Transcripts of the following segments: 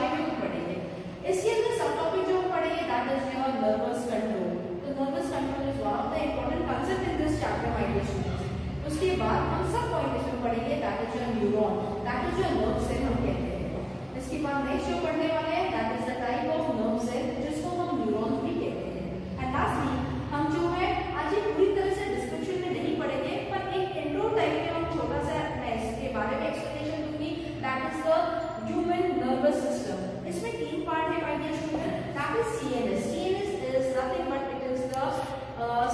बारे में भी पढ़ेंगे। इसके अंदर सब टॉपिक जो पढ़ेंगे that is your nervous control. तो nervous control is one of the important concept in this chapter my dear students. उसके बाद हम सब पॉइंट इसमें पढ़ेंगे that is your neuron, that is your nerve cell हम कहते हैं। इसके बाद नेक्स्ट जो पढ़ने वाले हैं that is the type of nerve cell जिसको हम न्यूरॉन भी कहते हैं। एंड लास्टली हम जो है आज ये पूरी तरह से डिस्क्रिप्शन में नहीं पढ़ेंगे, पर एक इंट्रो टाइप में हम छोटा सा मैं इसके बारे में एक्सप्लेनेशन दूंगी that is the human nervous system. इसमें 3 पार्ट है my dear student, that is CNS. CNS is nothing but it is the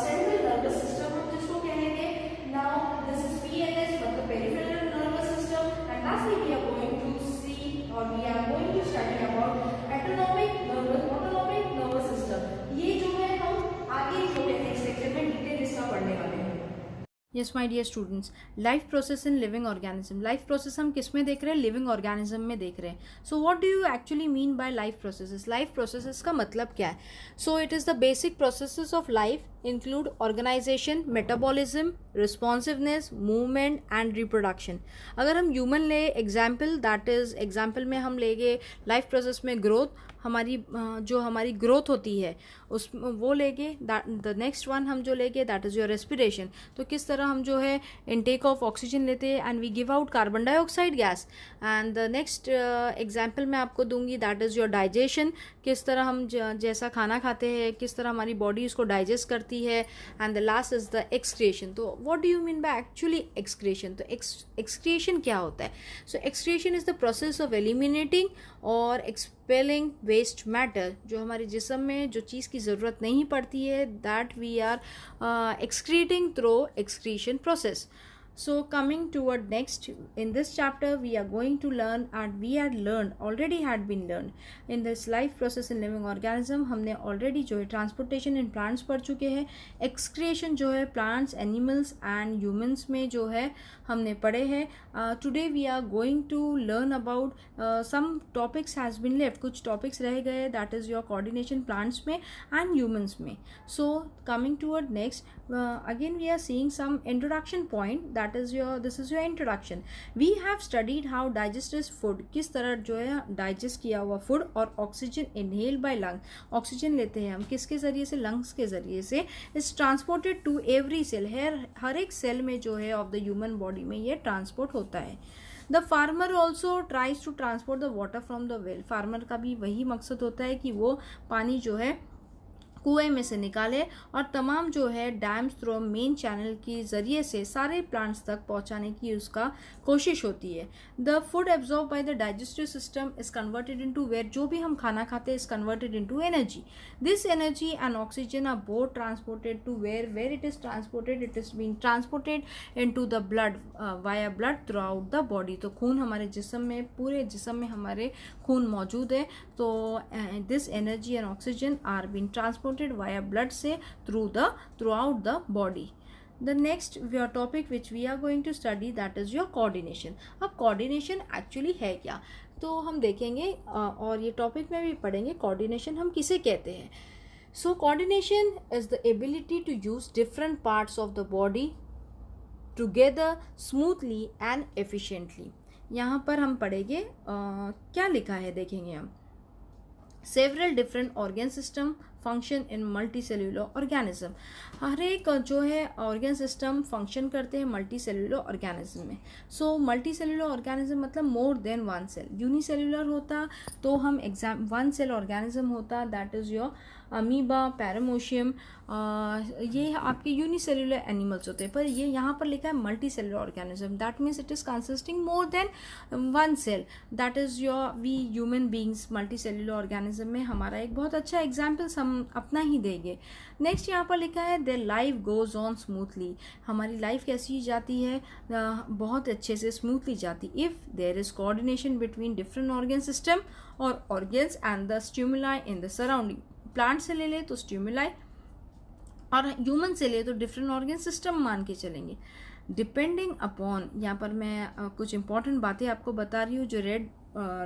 central nervous system हम जिसको कहेंगे। नाउ दिस इज पीएनएस मतलब peripheral nervous system. And lastly we are going to see और we are going to study about autonomic nervous system. ये जो है हम आगे जो है नेक्स्ट लेक्चर में डिटेल इसका पढ़ने वाले हैं। Yes my dear students, life process in living organism. Life process हम किस में देख रहे हैं? लिविंग ऑर्गेनिज्म में देख रहे हैं। So what do you actually mean by life processes? Life processes का मतलब क्या है? So it is the basic processes of life include organization, metabolism, responsiveness, movement and reproduction. अगर हम ह्यूमन ले एग्जाम्पल, दैट इज एग्जाम्पल में हम लेंगे लाइफ प्रोसेस में ग्रोथ, हमारी जो हमारी ग्रोथ होती है उस वो लेंगे। द नेक्स्ट वन हम जो लेंगे दैट इज़ योर रेस्पिरेशन। तो किस तरह हम जो है इनटेक ऑफ ऑक्सीजन लेते हैं and we give out carbon dioxide gas. And the next example मैं आपको दूंगी दैट इज़ योर डाइजेशन। किस तरह हम जैसा खाना खाते हैं किस तरह हमारी बॉडी उसको डाइजेस्ट करती है। And the last is the excretion. तो what do you mean by actually excretion? तो एक्सक्रिएशन क्या होता है? So excretion is the process of eliminating और एक्सपेलिंग वेस्ट मैटर। जो हमारे जिस्म में जो चीज़ की ज़रूरत नहीं पड़ती है that we are excreting through excretion process. So coming toward next, in this chapter we are going to learn and we had learned already had been learned in this life process in living organism। हमने already जो है transportation in plants पढ़ चुके हैं। excretion जो है plants, animals and humans में जो है हमने पढ़े हैं। today we are going to learn about some topics has been left, कुछ topics रह गए that is your coordination plants में and humans में। so coming toward next, again we are seeing some introduction point that is your this is your introduction। we have studied how digested food, किस तरह जो है digest किया हुआ food और oxygen inhale by lung, oxygen लेते हैं हम किसके ज़रिए से? लंग्स के ज़रिए से। Is transported to every cell, हर एक सेल में जो है ऑफ द ह्यूमन बॉडी में ये ट्रांसपोर्ट होता है। The farmer also tries to transport the water from the well. Farmer का भी वही मकसद होता है कि वो पानी जो है कुएं में से निकाले और तमाम जो है डैम्स थ्रू मेन चैनल के ज़रिए से सारे प्लांट्स तक पहुंचाने की उसका कोशिश होती है। The food absorb by the digestive system is converted into where, जो भी हम खाना खाते हैं is converted into energy. This energy and oxygen are both transported to where it is transported, it is being transported into the blood via blood throughout the body. तो खून हमारे जिस्म में, पूरे जिस्म में हमारे खून मौजूद है। तो this energy and oxygen are being transported via blood से throughout the body। The next your topic which we are going to study that is your coordination। अब coordination actually है क्या? तो हम देखेंगे और ये टॉपिक में भी पढ़ेंगे coordination हम किसे कहते हैं। So coordination is the ability to use different parts of the body together smoothly and efficiently। यहाँ पर हम पढ़ेंगे क्या लिखा है देखेंगे हम। Several different organ system function in multicellular organism. हर एक जो है ऑर्गन सिस्टम फंक्शन करते हैं मल्टी सेल्यूलर ऑर्गेनिज्म में। सो मल्टी सेल्यूलर ऑर्गेनिज्म मतलब more than one cell. Unicellular होता तो हम वन सेल ऑर्गेनिज्म होता that is your amoeba, paramecium, ये आपके यूनिसेल्यूलर एनिमल्स होते हैं। पर ये यहाँ पर लिखा है multicellular organism, that means it is consisting more than one cell, that is your we human beings. Multicellular organism में हमारा एक बहुत अच्छा एग्जाम्पल्स हम अपना ही देंगे। नेक्स्ट यहाँ पर लिखा है their life goes on smoothly, हमारी लाइफ कैसी जाती है? बहुत अच्छे से स्मूथली जाती if there is coordination between different organ system और organs and the stimuli in the surrounding. Plant से ले ले तो स्टिमुलाई और ह्यूमन से ले तो डिफरेंट ऑर्गन सिस्टम मान के चलेंगे। डिपेंडिंग अपॉन, यहाँ पर मैं कुछ इंपॉर्टेंट बातें आपको बता रही हूँ जो रेड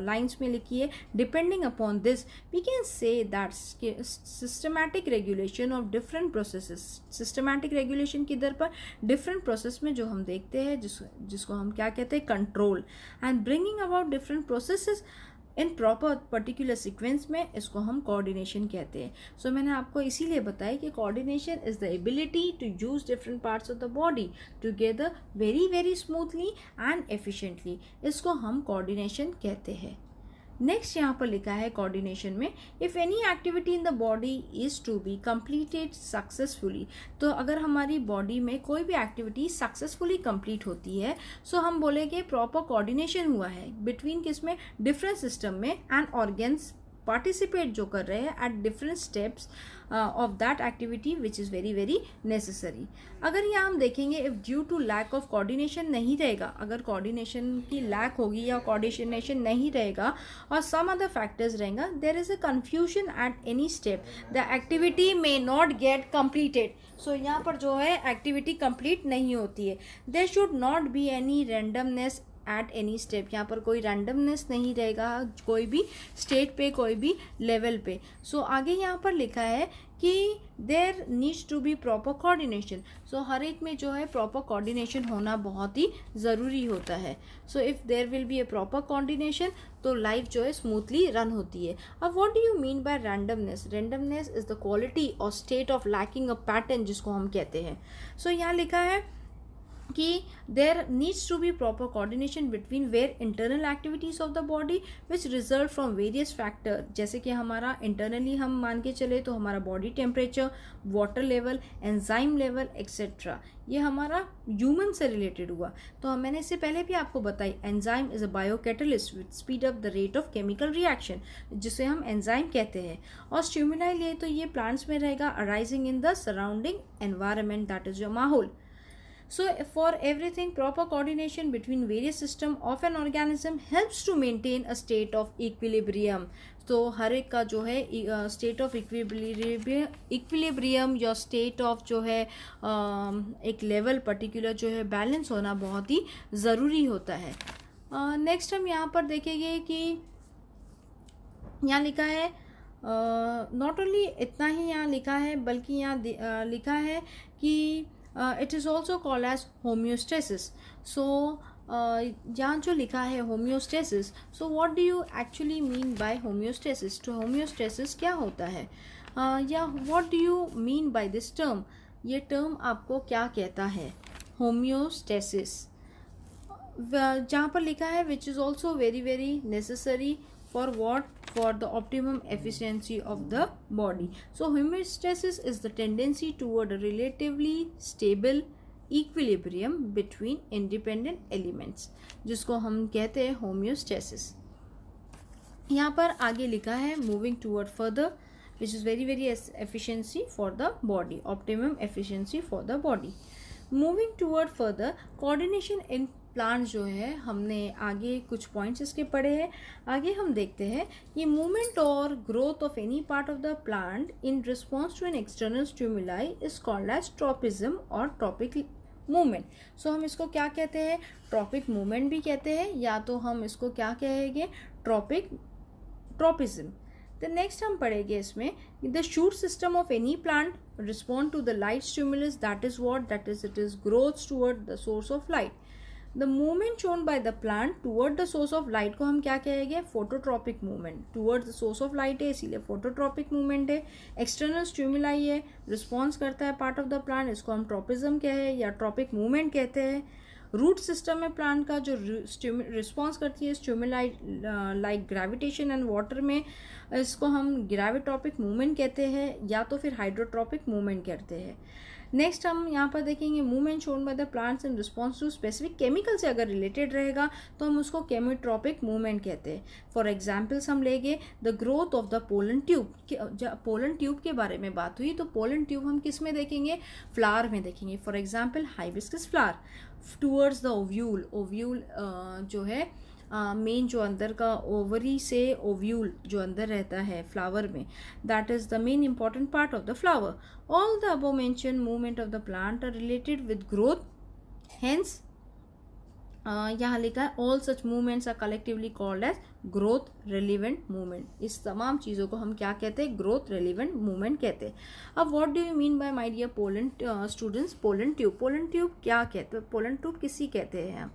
लाइन्स में लिखी है। Depending upon this we can say that systematic regulation of different processes. Systematic regulation की दर पर डिफरेंट प्रोसेस में जो हम देखते हैं जिसको हम क्या कहते हैं? Control. And bringing about different processes in proper particular sequence में, इसको हम कोऑर्डिनेशन कहते हैं. सो मैंने आपको इसीलिए बताया कि coordination is the ability to use different parts of the body together very very smoothly and efficiently. इसको हम कोऑर्डिनेशन कहते हैं. नेक्स्ट यहाँ पर लिखा है कोऑर्डिनेशन में, if any activity in the body is to be completed successfully. तो अगर हमारी बॉडी में कोई भी एक्टिविटी सक्सेसफुली कंप्लीट होती है, सो हम बोलेंगे प्रॉपर कोऑर्डिनेशन हुआ है बिटवीन किसमें, डिफरेंट सिस्टम में, एंड ऑर्गन्स पार्टिसिपेट जो कर रहे हैं at different steps of that activity which is very very necessary. अगर यहाँ हम देखेंगे if due to lack of coordination नहीं रहेगा, अगर कोऑर्डिनेशन की लैक होगी या कोऑर्डिनेशन नहीं रहेगा और सम अदर फैक्टर्स रहेगा, there is a confusion at any step, the activity may not get completed. So यहाँ पर जो है एक्टिविटी कंप्लीट नहीं होती है. There should not be any randomness at any step. यहाँ पर कोई रैंडमनेस नहीं रहेगा कोई भी स्टेट पे, कोई भी लेवल पे. सो आगे यहाँ पर लिखा है कि there needs to be proper coordination. So हर एक में जो है प्रॉपर कोऑर्डिनेशन होना बहुत ही ज़रूरी होता है. So if there will be a proper coordination तो लाइफ जो है स्मूथली रन होती है. अब what do you mean by randomness? Randomness is the quality और state of lacking a pattern, जिसको हम कहते हैं. सो यहाँ लिखा है कि there needs to be proper coordination between where internal activities of the body which result from various factor. जैसे कि हमारा इंटरनली हम मान के चले तो हमारा body temperature, water level, enzyme level etcetera, ये हमारा ह्यूमन से रिलेटेड हुआ. तो मैंने इससे पहले भी आपको बताई, enzyme is a bio catalyst which speed up the rate of chemical reaction, जिसे हम एंजाइम कहते हैं. और स्टिमुलाई लिए तो ये प्लांट्स में रहेगा arising in the surrounding environment, that is your माहौल. So for everything, proper coordination between various systems of an organism helps to maintain a state of equilibrium. तो हर एक का जो है स्टेट ऑफ इक्विलिब्रियम या स्टेट ऑफ जो है एक लेवल पर्टिकुलर जो है बैलेंस होना बहुत ही ज़रूरी होता है. नेक्स्ट हम यहाँ पर देखेंगे कि यहाँ लिखा है नॉट ओनली इतना ही यहाँ लिखा है, बल्कि यहाँ लिखा है कि it is also called as homeostasis. So यहाँ जो लिखा है homeostasis, so what do you actually mean by homeostasis? तो homeostasis क्या होता है, या what do you mean by this term? ये term आपको क्या कहता है homeostasis? जहाँ पर लिखा है which is also very very necessary for what? For the optimum efficiency of the body. So homeostasis is the tendency toward a relatively stable equilibrium between independent elements, जिसको हम कहते हैं homeostasis. यहाँ पर आगे लिखा है moving toward further, which is very very efficiency for the body, optimum efficiency for the body. Moving toward further, coordination in plant जो है, हमने आगे कुछ पॉइंट्स इसके पढ़े हैं. आगे हम देखते हैं ये मूवमेंट और growth of any part of the plant in response to an external stimuli is called as tropism और ट्रॉपिक मूवमेंट. सो हम इसको क्या कहते हैं, ट्रॉपिक मूवमेंट भी कहते हैं, या तो हम इसको क्या कहेंगे, ट्रॉपिज्म. द नेक्स्ट हम पढ़ेंगे इसमें the shoot system of any plant respond to the light stimulus, that is what, that is it is growth toward the source of light. The movement shown by the plant toward the source of light को हम क्या कहेंगे, phototropic movement. Toward the source of light है इसीलिए phototropic movement है. External stimuli है, response करता है पार्ट ऑफ द प्लांट, इसको हम ट्रॉपिज्म कहे या ट्रॉपिक मूवमेंट कहते हैं. रूट सिस्टम में प्लांट का जो रिस्पॉन्स करती है stimuli like gravitation and water में, इसको हम ग्रेविट्रॉपिक मूवमेंट कहते हैं या तो फिर हाइड्रोट्रॉपिक मूवमेंट कहते हैं. नेक्स्ट हम यहाँ पर देखेंगे movement shown by the plants in response to specific chemical से अगर रिलेटेड रहेगा तो हम उसको केमिट्रॉपिक मूवमेंट कहते हैं. फॉर एग्जाम्पल्स हम लेंगे the growth of the pollen tube. Pollen tube के बारे में बात हुई तो पोलन ट्यूब हम किस में देखेंगे, फ्लावर में देखेंगे. For example hibiscus flower towards the ovule. Ovule जो है मेन जो अंदर का ओवरी से ओव्यूल जो अंदर रहता है फ्लावर में, that is the main important part of the flower. All the above mention movement of the plant are related with growth, hence यहाँ लिखा है all such movements are collectively called as growth relevant movement. इस तमाम चीज़ों को हम क्या कहते हैं, ग्रोथ रेलिवेंट मूवमेंट कहते हैं. अब what do you mean by my dear pollen students, pollen tube. Pollen tube क्या कहते हैं, पोलन ट्यूब किसी कहते हैं हम.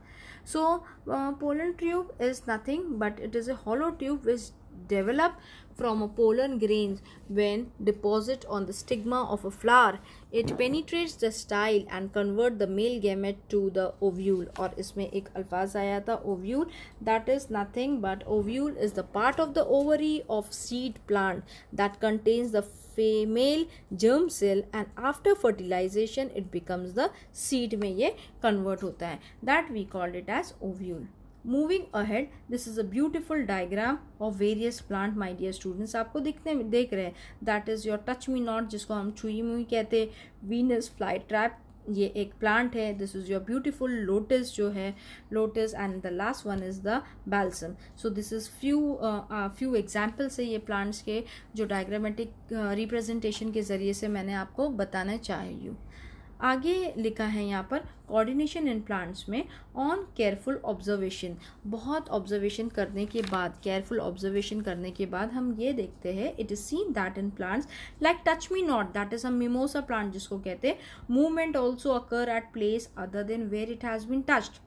So pollen tube is nothing but it is a hollow tube which develop from a pollen grains when deposit on the stigma of a flower. It penetrates the style and convert the male gamete to the ovule. और इसमें एक अल्फाज आया था ovule, that is nothing but ovule is the part of the ovary of seed plant that contains the female germ cell and after fertilization it becomes the seed में ये convert होता है, that we called it as ovule. Moving ahead, this is a beautiful diagram of various plant, my dear students. आपको देख रहे हैं, that is your touch me not, जिसको हम छुई मुई कहते हैं, Venus flytrap, ये एक प्लांट है. This is your beautiful lotus जो है, lotus, and the last one is the balsam. So this is few examples है ये प्लांट्स के जो डायग्रामेटिक रिप्रेजेंटेशन के ज़रिए से मैंने आपको बताना चाही हूँ. आगे लिखा है यहाँ पर कोऑर्डिनेशन इन प्लांट्स में ऑन केयरफुल ऑब्जर्वेशन. बहुत ऑब्जर्वेशन करने के बाद, केयरफुल ऑब्जर्वेशन करने के बाद हम ये देखते हैं, it is seen that in plants like touch me not, that is a mimosa plant जिसको कहते हैं, movement also occur at place other than where it has been touched.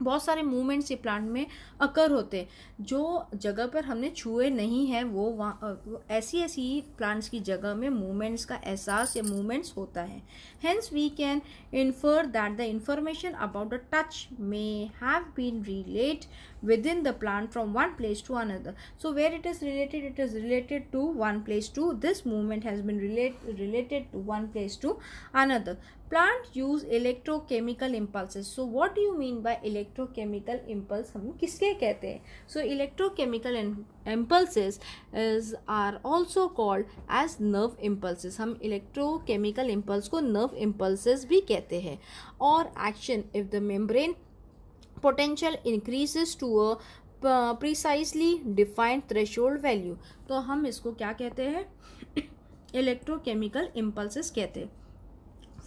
बहुत सारे मूवमेंट्स ये प्लांट में अकर होते हैं, जो जगह पर हमने छुए नहीं है वो वहाँ ऐसी प्लांट्स की जगह में मूवमेंट्स का एहसास या मूवमेंट्स होता है. Hence we can infer that the information about the touch may have been relate within the plant from one place to another. So where it is related to one place to, this movement has been related to one place to another. Plant use electrochemical impulses. So what do you mean by electrochemical impulse? हम किसके कहते हैं? So electrochemical impulses are also called as nerve impulses. हम electrochemical impulse को nerve impulses भी कहते हैं. और action if the membrane potential increases to a precisely defined threshold value. तो हम इसको क्या कहते हैं? इलेक्ट्रोकेमिकल इम्पल्सेस कहते हैं.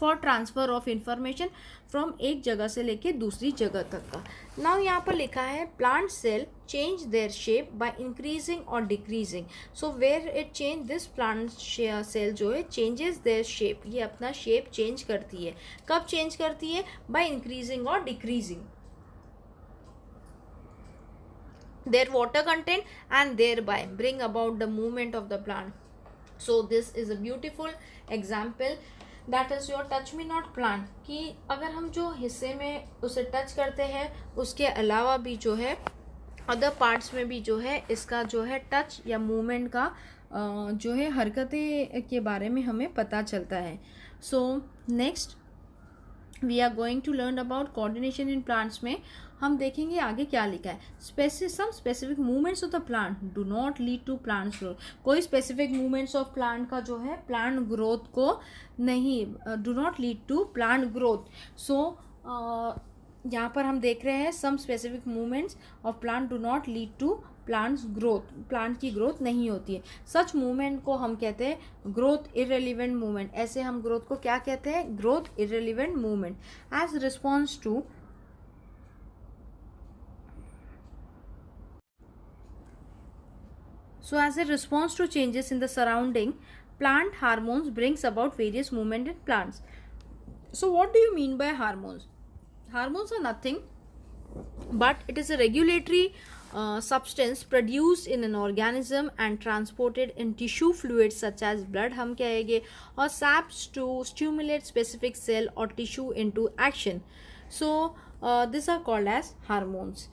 For transfer of information from एक जगह से लेके दूसरी जगह तक का. नाउ यहाँ पर लिखा है plant cell change their shape by increasing और decreasing. So where it change, this plant cell जो है चेंजेस देयर शेप, ये अपना शेप चेंज करती है. कब चेंज करती है? बाय इंक्रीजिंग और decreasing their water content and thereby bring about the movement of the plant. So this is a beautiful example, that is your touch me not plant, कि अगर हम जो हिस्से में उसे टच करते हैं उसके अलावा भी जो है अदर पार्ट्स में भी जो है इसका जो है टच या मूवमेंट का जो है हरकतें के बारे में हमें पता चलता है. So next we are going to learn about coordination in plants में हम देखेंगे आगे क्या लिखा है. Some specific movements of the plant do not lead to plant growth. कोई स्पेसिफिक मूवमेंट्स ऑफ प्लांट का जो है प्लांट ग्रोथ को नहीं, do not lead to plant growth. So यहाँ पर हम देख रहे हैं some specific movements of plant do not lead to plants growth, plant की ग्रोथ नहीं होती है. सच मूवमेंट को हम कहते हैं ग्रोथ इररिलेवेंट मूवमेंट. ऐसे हम ग्रोथ को क्या कहते हैं? Growth irrelevant movement. As response to So as a response to changes in the surrounding, plant hormones brings about various movement in plants. So what do you mean by hormones? Hormones are nothing but it is a regulatory substance produced in an organism and transported in tissue fluids such as blood हम कहेंगे, और saps to stimulate specific cell or tissue into action. So these are called as hormones.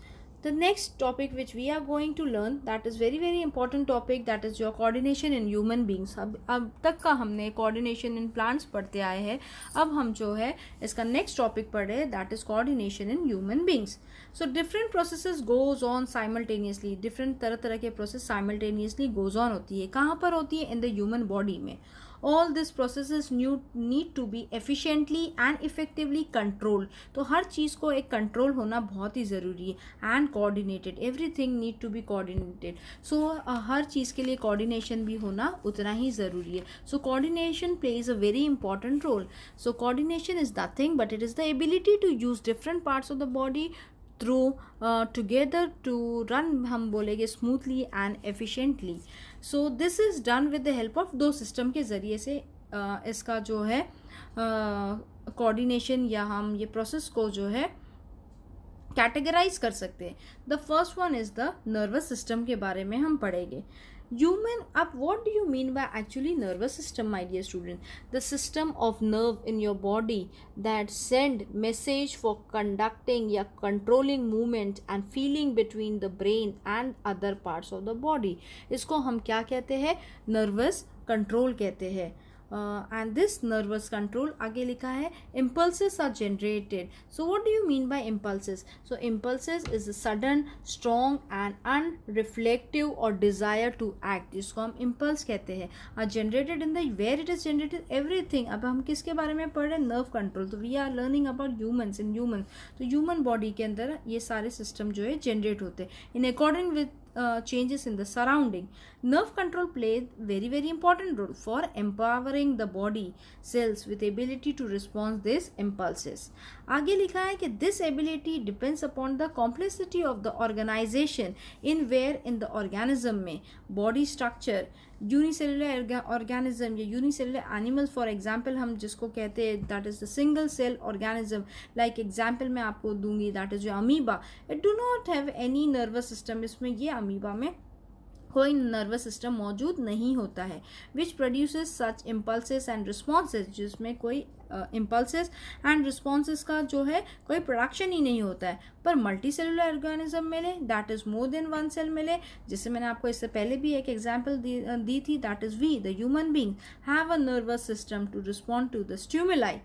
The next topic which we are going to learn, that is very important topic, that is your coordination in human beings. अब तक का हमने coordination in plants पढ़ते आए हैं. अब हम जो है इसका next topic पढ़ रहे हैं, that is coordination in human beings. So different processes goes on simultaneously. different तरह के process simultaneously goes on होती है. कहाँ पर होती है? In the human body में. All these processes need to be efficiently and effectively controlled. तो हर चीज़ को एक कंट्रोल होना बहुत ही ज़रूरी है. and coordinated, everything need to be coordinated. so हर चीज़ के लिए coordination भी होना उतना ही ज़रूरी है. so coordination plays a very important role. so coordination is nothing but it is the ability to use different parts of the body through together to run, हम बोलेंगे smoothly and efficiently. so this is done with the help of दो system के ज़रिए से इसका जो है coordination या हम ये प्रोसेस को जो है कैटेगराइज कर सकते हैं. The first one is the nervous system के बारे में हम पढ़ेंगे. Human, up, what do you mean by actually nervous system, my dear student? The system of nerve in your body that send message for conducting या controlling movement and feeling between the brain and other parts of the body. इसको हम क्या कहते हैं? nervous control कहते हैं. And this nervous control, आगे लिखा है impulses are generated. So what do you mean by impulses? So impulses is a sudden, strong and unreflective or desire to act, जिसको हम impulse कहते हैं. are generated in the where it is generated everything. अब हम किसके बारे में पढ़ रहे हैं? nerve control. तो we are learning about humans. in humans, तो human body के अंदर ये सारे system जो है generate होते हैं in according with changes in the surrounding. Nerve control plays very important role for empowering the body cells with ability to respond these impulses. आगे लिखा है कि this ability depends upon the complexity of the organization in where in the organism में body structure, unicellular organism या unicellular animals for example हम जिसको कहते हैं that is the single cell organism. Like example मैं आपको दूंगी that is your amoeba. It do not have any nervous system. इसमें ये अमीबा में कोई नर्वस सिस्टम मौजूद नहीं होता है. Which produces such impulses and responses, जिसमें कोई इम्पल्सेस एंड रिस्पॉन्सेस का जो है कोई प्रोडक्शन ही नहीं होता है. पर मल्टी सेलुलर ऑर्गेनिज्म मिले that is more than one cell मिले, जिससे मैंने आपको इससे पहले भी एक एग्जांपल दी थी that is we the human being have a nervous system to respond to the stimuli.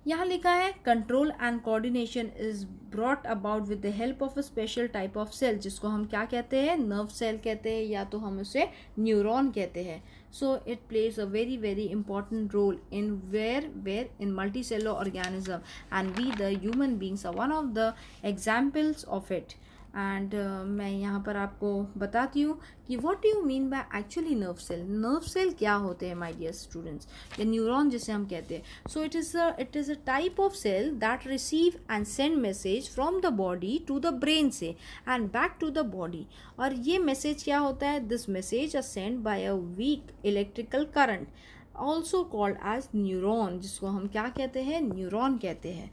यहाँ लिखा है control and coordination is brought about with the help of a special type of cell, जिसको हम क्या कहते हैं? नर्व सेल कहते हैं या तो हम उसे न्यूरॉन कहते हैं. So it plays a very important role in where in multicellular organism and we the human beings are one of the examples of it. And मैं यहाँ पर आपको बताती हूँ कि what do you mean by actually nerve cell. Nerve cell क्या होते हैं माय डियर स्टूडेंट्स? या न्यूरॉन जिसे हम कहते हैं. So it is a type of cell that receive and send message from the body to the brain से and back to the body. और ये मैसेज क्या होता है? This message are send by a weak electrical current also called as neuron, जिसको हम क्या कहते हैं? न्यूरॉन कहते हैं.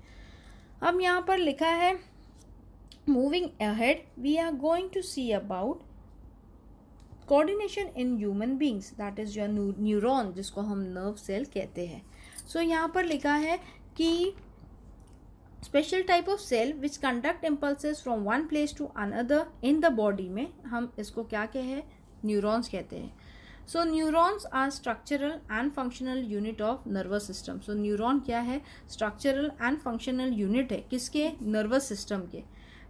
अब यहाँ पर लिखा है moving ahead we are going to see about coordination in human beings, that is your neuron, जिसको हम nerve cell कहते हैं. so यहाँ पर लिखा है कि special type of cell which conduct impulses from one place to another in the body में हम इसको क्या कहे? neurons कहते हैं. so neurons are structural and functional unit of nervous system. so neuron क्या है? structural and functional unit है किसके? nervous system के.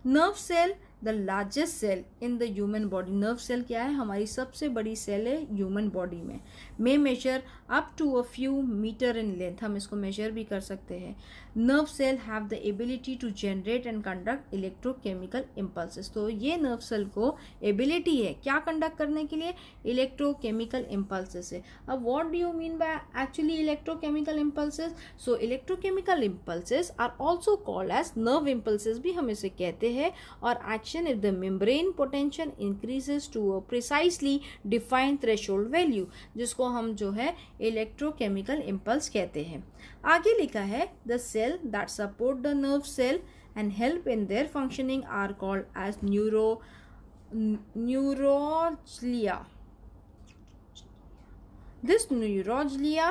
Nerve cell the largest cell in the human body. Nerve cell क्या है? हमारी सबसे बड़ी सेल है ह्यूमन बॉडी में. May measure up to a few metre in length, हम इसको मेजर भी कर सकते हैं. Nerve cell have the ability to generate and conduct electrochemical impulses. तो ये नर्व सेल को एबिलिटी है क्या कंडक्ट करने के लिए? इलेक्ट्रोकेमिकल इम्पल्सेस है. अब what do you mean by actually electrochemical impulses? So electrochemical impulses are also called as nerve impulses भी हम इसे कहते हैं. और action if the membrane potential increases to a precisely defined threshold value, जिसको हम जो है electrochemical impulse कहते हैं. आगे लिखा है the cell that support the nerve cell and help in their functioning are called as neuroglia. This neuroglia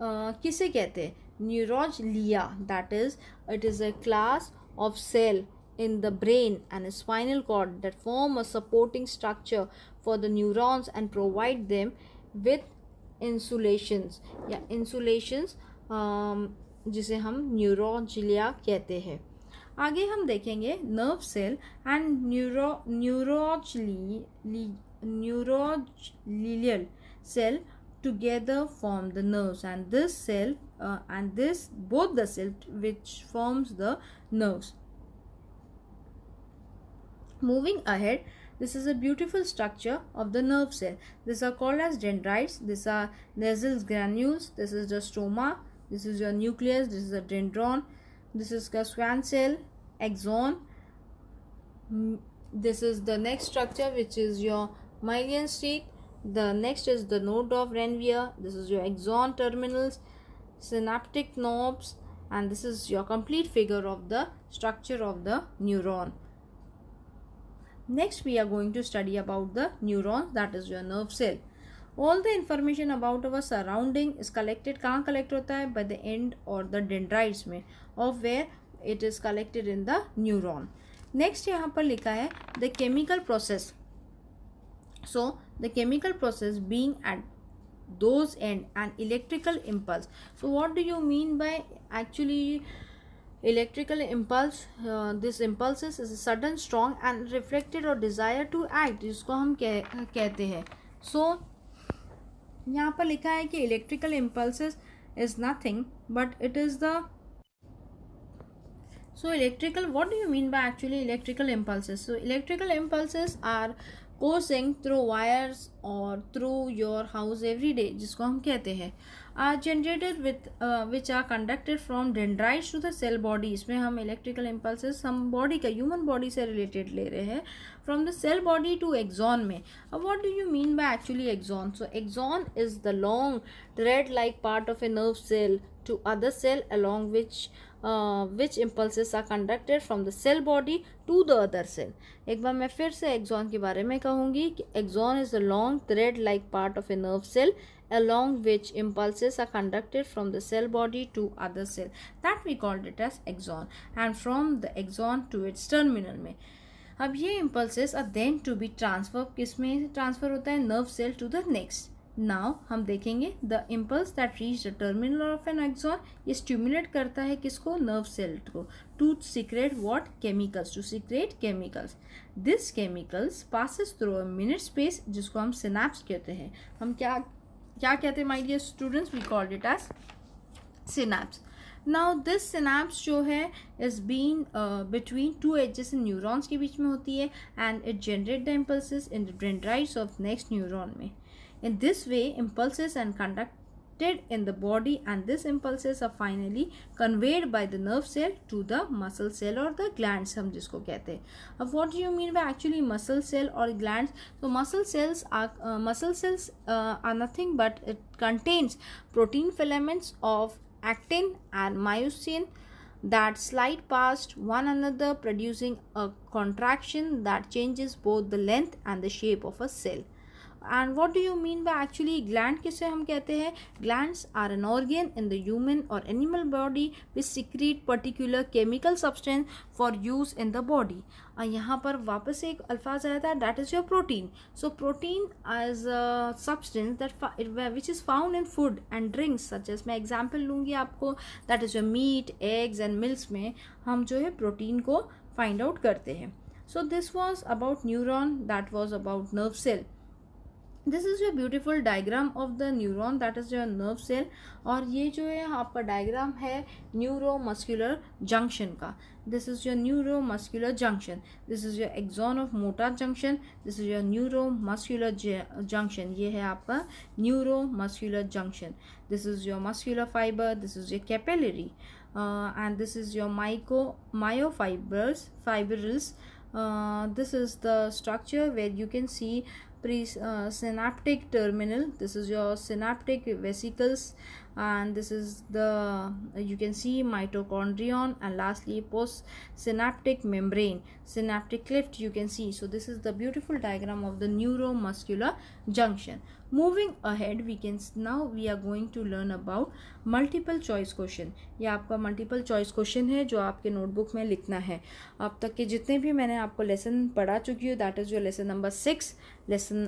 किसे कहते हैं? Neuroglia, that is it is a class of cell in the brain and a spinal cord that form a supporting structure for the neurons and provide them with insulations या insulations जिसे हम न्यूरोजिलिया कहते हैं. आगे हम देखेंगे nerve cell and neuroglial cell together form the nerves and this cell and this both the cell which forms the nerves. Moving ahead, this is a beautiful structure of the nerve cell. These are called as dendrites. These are nasal granules. This is the stroma. This is your nucleus. This is a dendron. This is the Schwann cell, axon. This is the next structure, which is your myelin sheath. The next is the node of Ranvier. This is your axon terminals, synaptic knobs, and this is your complete figure of the structure of the neuron. Next we are going to study about the neurons, that is your nerve cell. All the information about our surrounding is collected, कहाँ collect होता है? By the end or the dendrites में, of where it is collected in the neuron. Next यहाँ पर लिखा है the chemical process. So the chemical process being at those end an electrical impulse. So what do you mean by actually electrical impulse? This impulses is a sudden, strong and reflected or desire to act, जिसको हम कहते हैं. So यहाँ पर लिखा है कि electrical impulses is nothing but it is the. So electrical, what do you mean by actually electrical impulses? So electrical impulses are coursing through wires or through your house every day, जिसको हम कहते हैं, are generated with which are conducted from dendrites to the cell body. इसमें हम electrical impulses हम body का, human body से related ले रहे हैं, from the cell body to axon में. What do you mean by actually axon? So axon is the long thread-like part of a nerve cell to other cell along which impulses are conducted from the cell body to the other cell. एक बार मैं फिर से axon के बारे में कहूँगी कि axon is a long thread-like part of a nerve cell along which impulses are conducted from the cell body to other cell. That we called it as axon, and from the axon to its terminal में. अब ये impulses are then to be transferred, किस में transfer होता है? nerve cell to the next. Now हम देखेंगे the impulse that reach the terminal of an axon, ये stimulate करता है किसको? nerve cell को, to secrete what? chemicals, to secrete chemicals. This chemicals passes through a minute space, जिसको हम synapse कहते हैं. हम क्या कहते हैं my dear students? We called it as synapse. Now this synapse जो है is being between two edges in neurons के बीच में होती है, and it generate the impulses in the dendrites of next neuron में. In this way, impulses are conducted in the body, and these impulses are finally conveyed by the nerve cell to the muscle cell or the glands, हम जिसको कहते हैं. अब what do you mean by actually muscle cell or glands? So muscle cells are nothing but it contains protein filaments of actin and myosin that slide past one another, producing a contraction that changes both the length and the shape of a cell. And what do you mean by actually gland? किसे हम कहते हैं? Glands are an organ in the human or animal body which secrete particular chemical substance for use in the body. यहाँ पर वापस एक अल्फाज आया था, that is your protein. So protein is a substance that which is found in food and drinks such as, मैं example लूँगी आपको, that is your meat, eggs and milks में हम जो है protein को find out करते हैं. So this was about neuron, that was about nerve cell. This is your beautiful diagram of the neuron, that is your nerve cell. और ये जो है आपका डायग्राम है neuromuscular junction का. This is your neuromuscular junction. This is your axon of motor junction. This is your neuromuscular junction. ये है आपका neuromuscular junction. This is your muscular fiber. This is your capillary, and this is your myofibrils. This is the structure where you can see synaptic terminal. This is your synaptic vesicles, and this is the you can see mitochondrion, and lastly postsynaptic membrane, synaptic cleft you can see. So this is the beautiful diagram of the neuromuscular junction. Moving ahead, we are going to learn about multiple choice question. ये आपका multiple choice question है जो आपके notebook में लिखना है. अब तक के जितने भी मैंने आपको lesson पढ़ा चुकी हूँ, that is your lesson number 6, lesson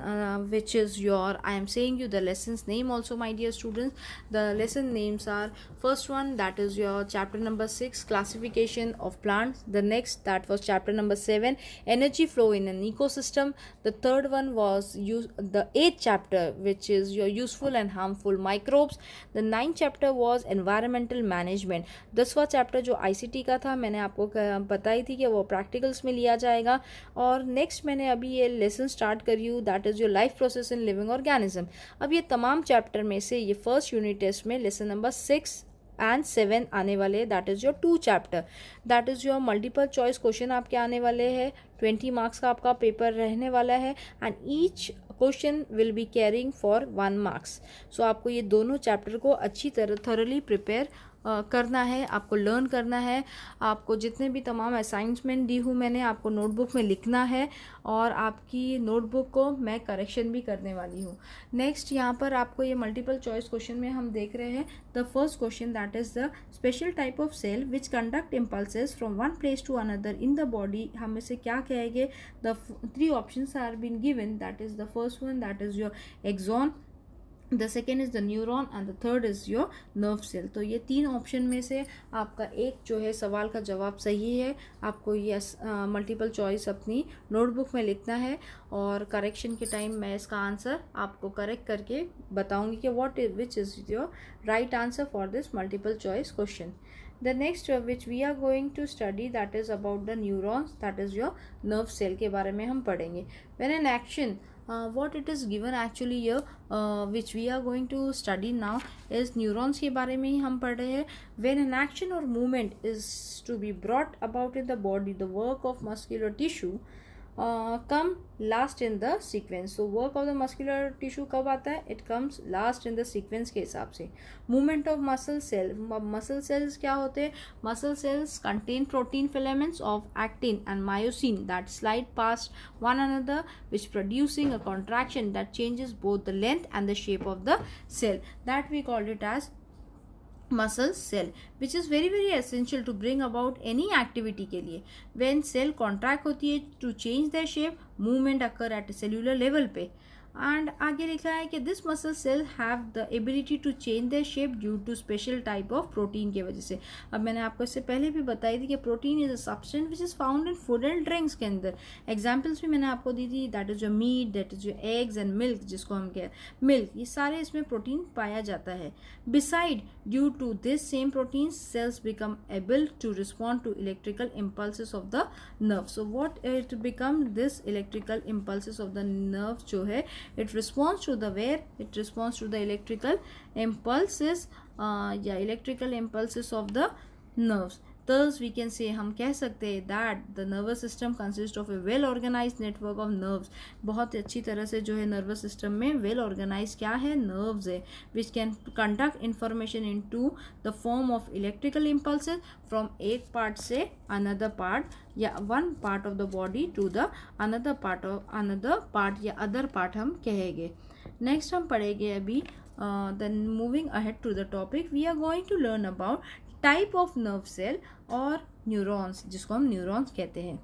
which is your, I am saying you the lessons name also my dear students. The lesson names are, first one that is your chapter number 6, classification of plants. The next, that was chapter number 7, energy flow in an ecosystem. The third one was the 8th chapter, which is your useful and harmful microbes. The 9th chapter was environmental management. 10वां chapter जो ICT का था, मैंने आपको बताई थी कि वो प्रैक्टिकल्स में लिया जाएगा. और नेक्स्ट मैंने अभी ये लेसन स्टार्ट करी हूँ, that is your life process in living organism. अब ये तमाम चैप्टर में से ये फर्स्ट यूनिट टेस्ट में लेसन नंबर 6 and 7 आने वाले, that is your 2 chapter. That is your multiple choice question आपके आने वाले हैं. 20 मार्क्स का आपका पेपर रहने वाला है, and each question will be carrying for 1 marks. So आपको ये दोनों चैप्टर को अच्छी तरह थॉरली प्रिपेयर करना है, आपको लर्न करना है। आपको जितने भी तमाम असाइनमेंट दी हूँ मैंने, आपको नोटबुक में लिखना है और आपकी नोटबुक को मैं करेक्शन भी करने वाली हूँ। नेक्स्ट यहाँ पर आपको ये मल्टीपल चॉइस क्वेश्चन में हम देख रहे हैं the first question, that is the special type of cell which conduct impulses from one place to another in the body. हम इसे क्या कहेंगे? The 3 options are been given, that is the first one that is your axon, the second is the neuron and the third is your nerve cell. तो ये 3 option में से आपका एक जो है सवाल का जवाब सही है। आपको ये मल्टीपल चॉइस अपनी नोटबुक में लिखना है और करेक्शन के टाइम मैं इसका आंसर आपको करेक्ट करके बताऊंगी कि which is your right answer for this multiple choice question. The next which we are going to study, that is about the neurons, that is your nerve cell के बारे में हम पढ़ेंगे। When an action, what it is given actually here, which we are going to study now is neurons के बारे में ही हम पढ़ रहे हैं। When an action or movement is to be brought about in the body, the work of muscular tissue come last in the sequence. So work of the muscular tissue कब आता है? It comes last in the sequence के हिसाब से। Movement of muscle cell, muscle cells क्या होते हैं? Muscle cells contain protein filaments of actin and myosin that slide past one another, which producing a contraction that changes both the length and the shape of the cell. That we call it as muscle cell, which is very very essential to bring about any activity के लिए। When cell contract होती है to change their shape, movement occur at cellular level पे। And आगे लिखा है कि this muscle cell have the ability to change their shape due to special type of protein की वजह से। अब मैंने आपको इससे पहले भी बताई थी कि protein is a substance which is found in food and drinks के अंदर। एग्जाम्पल्स भी मैंने आपको दी थी, that is your meat, that is your eggs and milk, जिसको हम कह मिल्क, ये सारे इसमें प्रोटीन पाया जाता है। Beside due to this same protein cells become able to respond to electrical impulses of the nerve. So what it become this electrical impulses of the nerve जो है, it responds to the where it responds to the electrical impulses electrical impulses of the nerves. Thus we can say, हम कह सकते हैं that the nervous system consists of a well organized network of nerves। बहुत अच्छी तरह से जो है nervous system में well organized क्या है? nerves है, which can conduct information into the form of electrical impulses from एक part से another part या one part of the body to the another part या other part हम कहेंगे। Next हम पढ़ेंगे अभी then moving ahead to the topic, we are going to learn about type of nerve cell और neurons, जिसको हम न्यूरॉन्स कहते हैं।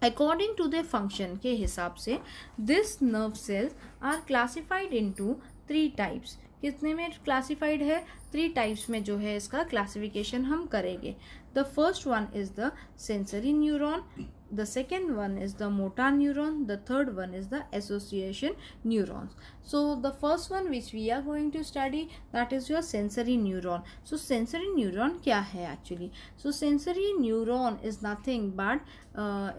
अकॉर्डिंग टू द फंक्शन के हिसाब से this nerve cells are classified into 3 types. कितने में क्लासिफाइड है? 3 टाइप्स में जो है इसका क्लासिफिकेशन हम करेंगे। The first one is the sensory neuron, the second one is the motor neuron, the third one is the association neurons. So the first one which we are going to study, that is your sensory neuron. So sensory neuron क्या है actually? So sensory neuron is nothing but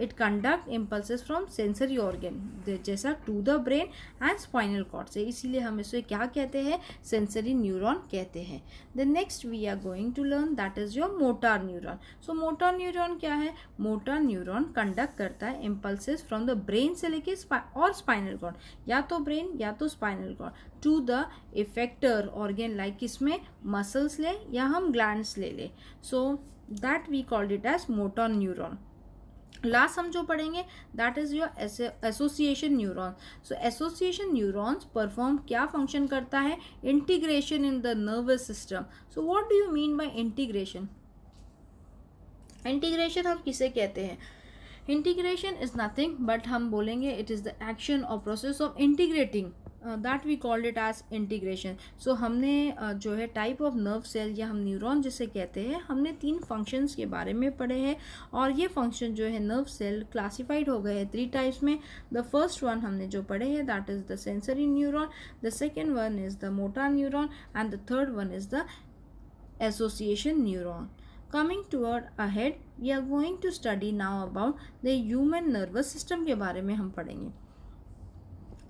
it conduct impulses from sensory organ, जैसा to the brain and spinal cord से, इसीलिए हम इसे क्या कहते हैं? sensory neuron कहते हैं। The next we are going to learn, that is your motor neuron. So motor neuron क्या है? motor neuron कंडक्ट करता है इम्पल्सेस फ्रॉम द ब्रेन से लेके और स्पाइनल कॉर्ड, या तो ब्रेन या तो spinal cord, to the effector organ, like किसमें? मसल्स ले या हम ग्लैंड्स ले ले। So that we called it as motor neuron. Last हम जो पढ़ेंगे that is your association neuron. So association neurons perform क्या फंक्शन करता है? Integration in the nervous system. So what do you mean by integration? Integration हम किसे कहते हैं? इंटीग्रेशन इज नथिंग बट हम बोलेंगे इट इज़ द एक्शन और process of integrating, that we called it as integration. So हमने जो है टाइप ऑफ नर्व सेल या हम न्यूरॉन जिसे कहते हैं, हमने 3 फंक्शंस के बारे में पढ़े हैं और ये फंक्शन जो है नर्व सेल क्लासिफाइड हो गए हैं 3 टाइप्स में। द फर्स्ट वन हमने जो पढ़े हैं that is the sensory neuron, the second one is the motor neuron and the third one is the association neuron. Coming toward ahead, we are going to study now about the human nervous system के बारे में हम पढ़ेंगे।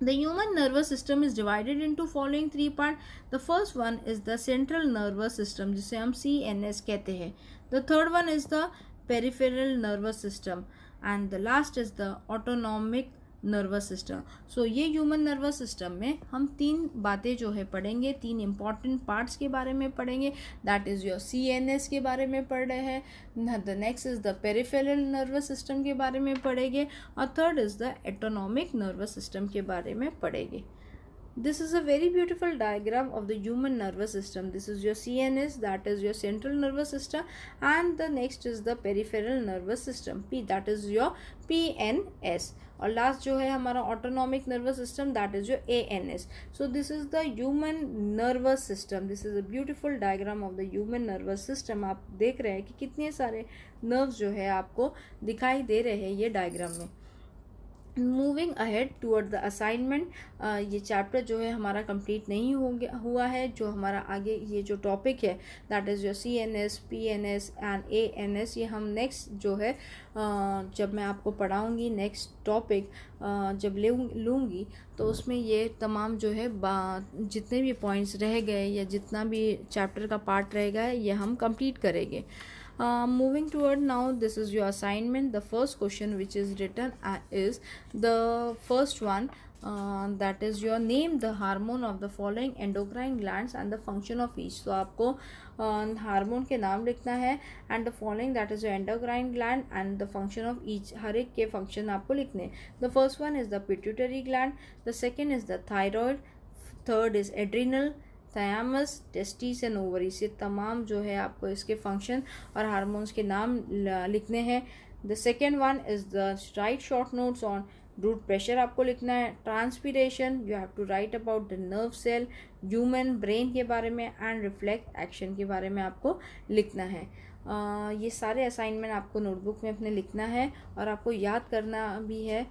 The human nervous system is divided into following 3 parts. The first one is the central nervous system, जिसे हम CNS कहते हैं। The third one is the peripheral nervous system and the last is the autonomic nervous system. So ये human nervous system में हम 3 बातें जो है पढ़ेंगे, 3 इंपॉर्टेंट पार्ट्स के बारे में पढ़ेंगे। दैट इज़ योर CNS के बारे में पढ़ रहे हैं, the next is the peripheral nervous system के बारे में पढ़ेंगे, और third is the autonomic nervous system के बारे में पढ़ेंगे। This is a very beautiful diagram of the human nervous system. This is your CNS, that is your central nervous system, and the next is the peripheral nervous system, that is your PNS, और last जो है हमारा autonomic nervous system, that is your ANS. So this is the human nervous system. This is a beautiful diagram of the human nervous system. आप देख रहे हैं कि कितने सारे नर्व्स जो है आपको दिखाई दे रहे हैं ये डायग्राम में. Moving ahead toward the assignment. ये चैप्टर जो है हमारा कंप्लीट नहीं हुआ है. जो हमारा आगे ये जो टॉपिक है that is your CNS, PNS and ANS, ये हम नेक्स्ट जो है जब मैं आपको पढ़ाऊँगी नेक्स्ट टॉपिक जब लूँगी तो उसमें ये तमाम जो है जितने भी पॉइंट्स रह गए या जितना भी चैप्टर का पार्ट रहेगा ये हम कंप्लीट करेंगे. Moving toward now, this is your assignment. The first question which is written is the first one, that is your name the hormone of the following endocrine glands and the function of each. So आपको hormone के नाम लिखना है and the following, that is your endocrine gland and the function of each. हर एक के function आपको लिखने. The first one is the pituitary gland. The second is the thyroid. Third is adrenal, thymus, testis and ovaries. ये तमाम जो है आपको इसके फंक्शन और हार्मोन्स के नाम लिखने हैं. The second one is the write short notes on blood pressure आपको लिखना है. Transpiration you have to write about the nerve cell, human brain के बारे में एंड रिफ्लेक्ट एक्शन के बारे में आपको लिखना है. ये सारे असाइनमेंट आपको नोटबुक में अपने लिखना है और आपको याद करना भी है.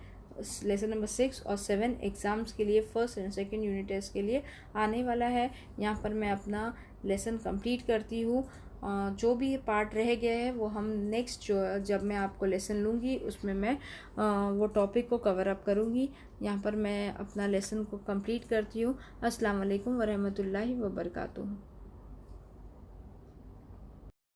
लेसन नंबर 6 और 7 एग्ज़ाम्स के लिए first and second unit test के लिए आने वाला है. यहाँ पर मैं अपना लेसन कंप्लीट करती हूँ. जो भी पार्ट रह गया है वो हम नेक्स्ट जब मैं आपको लेसन लूँगी उसमें मैं वो टॉपिक को कवर अप करूँगी. यहाँ पर मैं अपना लेसन को कंप्लीट करती हूँ. अस्सलाम वालेकुम वरहमतुल्लाहि वबरकातुहू.